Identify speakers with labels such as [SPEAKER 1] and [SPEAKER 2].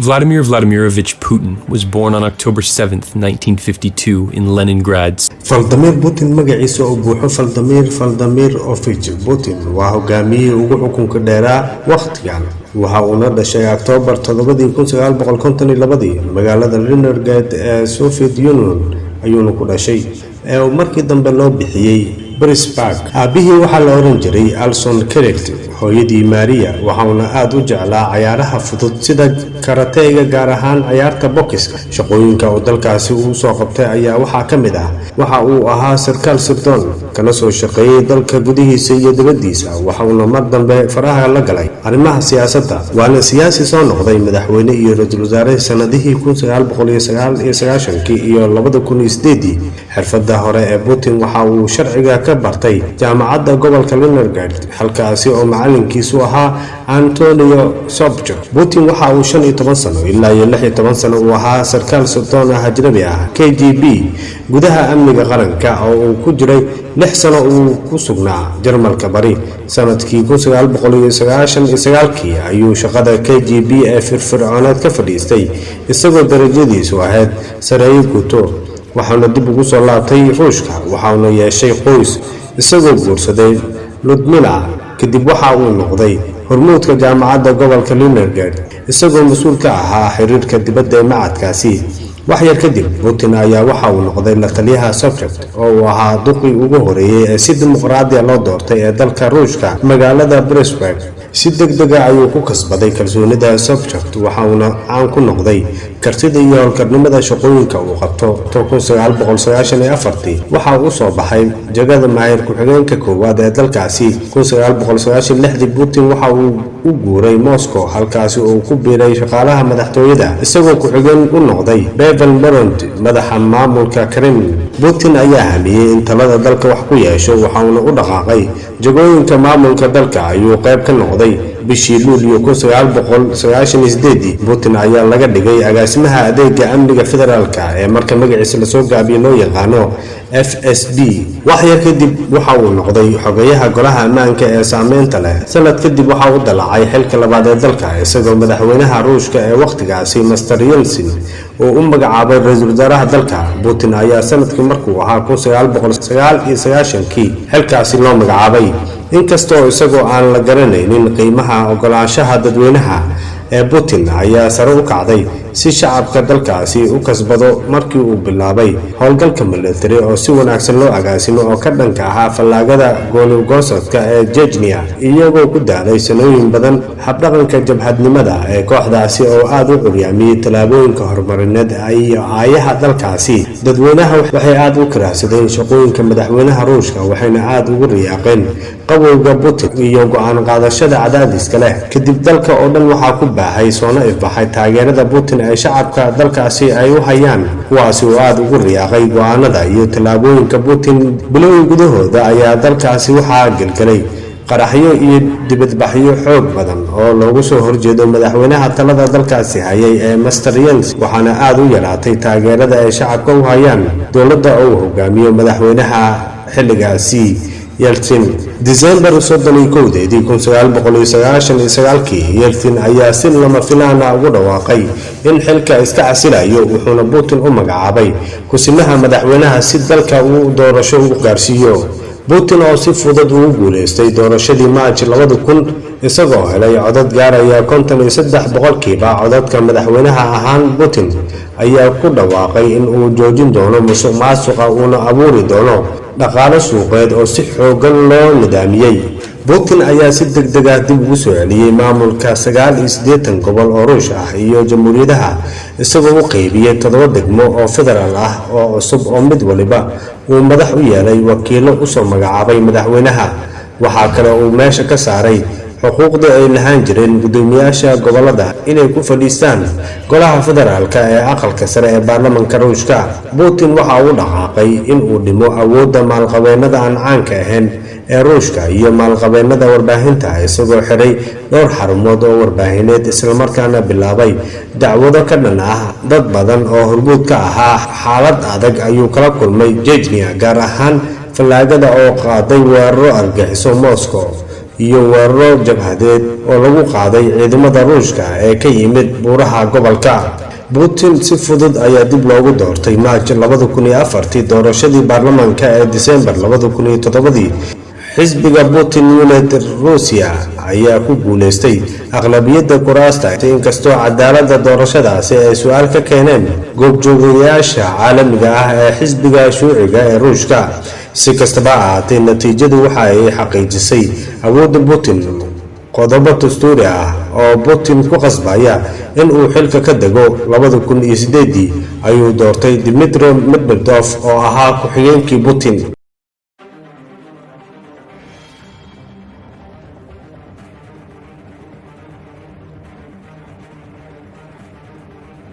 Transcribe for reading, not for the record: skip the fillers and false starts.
[SPEAKER 1] Vladimir Vladimirovich Putin was born on October 7th, 1952 in Leningrad.
[SPEAKER 2] Vladimir Putin magaciisa oo buuxo Vladimirovich Putin waa hogaamiyihii ugu xukunka dheeraa waqtigan. waxa uu dhashay October 7, 1952 magaalada Leningrad ee Soviet Union ayuuna ku dhashay ee markii dambe loo bixiyay Petersburg. aabihii waxaa la oran jiray Alson Kerekt, hooyadii Maria waxaana aad u jeclaa ciyaaraha fudud sida karateyga gaar ahaan ciyaarta bokiska. shaqooyinka uu dalkaasi u soo qabtay ayaa waxaa ka mid ah waxa uu ahaa sarkaal sirdoon kana soo shaqeeyay dalka gudihiisa iyo dibaddiisa. waxaana mar dambe faraha la galay arrimaha siyaasadda, waana siyaasi soo noqday madaxweyne iyo ra'iisul wasaare sanadihii 1999 iyo 2008. xirfadda hore ee Putin waxa uu sharciga ka bartay jaamacadda gobolka Leningrad, halkaasi oo macalinkiisu ahaa Antonio Sobchak. Putin waxa uu 15 sano ilaa 16 sano uu ahaa sarkaal sirdoon ajnabi ah KGB gudaha amniga qaranka oo uu ku jiray 6 sano uu ku sugnaa Jarmalka bari. sanadkii 1999 ayuu shaqada KGB ee firfircoonaad ka fadhiistay isagoo darajadiisu ahayd sareeyo guto. waxaana dib ugu soo laabtay Ruushka waxaana yeeshay qoys isagoo guursaday Ludmila. kadib waxa uu noqday hormuudka jaamacadda gobolka Leningrad isagoo mas'uul ka ahaa xiriirka dibadda ee macadkaasi. wax yar kadib Putin ayaa waxa uu noqday la taliyaha Sobchak oo uu ahaa duqii ugu horeeyay ee si dimuqraadi ah loo doortay ee dalka Ruushka magaalada Petersburg. si degdeg ah ayuu ku kasbaday kalsoonida Sobchak waxaana caan ku noqday kartida iyo howlkarnimada shaqooyinka uu qabto. 1994 waxa uu soo baxay jagada maayir ku-xigeenka koowaad ee dalkaasi. 1996 Putin waxa uu u guuray Moscow halkaasi oo ku biiray shaqaalaha madaxtooyada isagoo ku-xigeen u noqday Pavel Volodymyr madaxa maamulka Kremlin. Putin ayaa hamiyay in talada dalka wax ku yeesho waxaana u dhaqaaqay jagooyinka maamulka dalka ayuu qayb ka noqday. bishii Luulyo 1998 Putin ayaa laga dhigay agaasimaha adeegga amniga federaalka ee marka magaciisa la soo gaabiyo loo yaqaano FSB. wax yar kadib waxa uu noqday xogayaha golaha ammaanka ee saameynta leh. sanad kadib waxa uu dalacay xilka labaad ee dalka isagoo madaxweynaha Ruushka ee waqtigaasi Mr. Yeltsin oo u magacaabay ra'iisul wasaaraha dalka. Putin ayaa sanadkii markuu ahaa 1999 xilkaasi loo magacaabay, inkastoo isagoo aan la garanaynin qiimaha ogolaanshaha dadweynaha ee Putin ayaa sare u kacday si shacabka dalkaasi u kasbado markii uu bilaabay howlgalka military oo si wanaagsan loo agaasimo oo ka dhanka ahaa fallaagada gooni-goosadka ee Chechnya. iyagoo ku daalay sanooyin badan habdhaqanka jabhadnimada ee kooxdaasi oo aad u curyaamiyay tallaabooyinka horumarineed iyo aayaha dalkaasi. dadweynaha waxay aad u karaahsadeen shaqooyinka madaxweynaha Ruushka waxayna aad ugu riyaaqeen qabowga Putin iyo go'aan qaadashada cadaadiska leh. kadib dalka oo dhan waxaa ku baahay soona ifbaxay taageerada Putin ee shacabka dalkaasi ay u hayaan, kuwaasi oo aad ugu riyaaqay go'aanada iyo tallaabooyinka Putin. bilowgii gudahooda ayaa dalkaasi waxaa gelgelay qaraxyo iyo dibadbaxyo xoog badan oo loogu soo horjeedo madaxweynaha talada dalkaasi hayay ee Mr. Yeltsin, waxaana aad u yaraatay taageerada ay shacabka u hayaan dowladda uu hogaamiyo madaxweynaha xilligaasi Yeltsin. December 31, 1999 Yeltsin ayaa si lama filaan ah ugu dhawaaqay in xilka iska casilayo wuxuuna Putin u magacaabay kusimaha madaxweynaha si dalka uu doorasho u gaarsiiyo. Putin oo si fudud ugu guuleystay doorashadii March 2000 isagoo helay codad gaaraya 53% codadka madaxweynaha ahaan. Putin ayaa ku dhawaaqay in uu joojin doono musuqmaasuqa uuna abuuri doono dhaqaale suuqeed oo si xoogan loo nidaamiyay. Putin ayaa si degdeg ah dib ugu soo celiyay maamulka 89 gobol oo Ruush ah iyo jamhuuriyadaha isagoo u qaybiyay 7 degmo oo federaal ah oo cusub oo mid waliba uu madax u yeelay wakiilo u soo magacaabay madaxweynaha. waxaa kale oo meesha ka saaray xuquuqda ay lahaan jireen gudoomiyaasha gobolada inay ku fadhiistaan golaha federaalka ee aqalka sare ee baarlamaanka Ruushka. Putin waxa uu dhaqaaqay in uu dhimo awoodda maalqabeennada aan caanka ahayn ee Ruushka iyo maalqabeennada warbaahinta isagoo xiray dhowr xarumood oo warbaahineed isla markaana bilaabay dacwado ka dhan ah dad badan oo hormuud ka ahaa. xaalad adag ayuu kala kulmay Chechnya gaar ahaan fallaagada oo qaaday weeraro argagixiso Moscow iyo weeraro jabhadeed oo lagu qaaday ciidamada Ruushka ee ka yimid buuraha gobolka. Putin si fudud ayaa dib loogu doortay Maarch 2004 doorashadii baarlamaanka ee December 2007. xisbiga Putin United Russia ayaa ku guuleystay aqlabiyadda kuraasta inkastoo cadaaladda doorashadaasi ay su'aal ka keeneen goobjoogayaasha caalamiga ah ee xisbiga shuuciga ee Ruushka. si kastaba ha ahaatee natiijadu waxa ay xaqiijisay awoodda Putin. qodobo dastuuri ah oo Putin ku qasbaya in uu xilka ka dego 2008 ayuu doortay Dmitry Medvedev oo ahaa ku-xigeenkii Putin.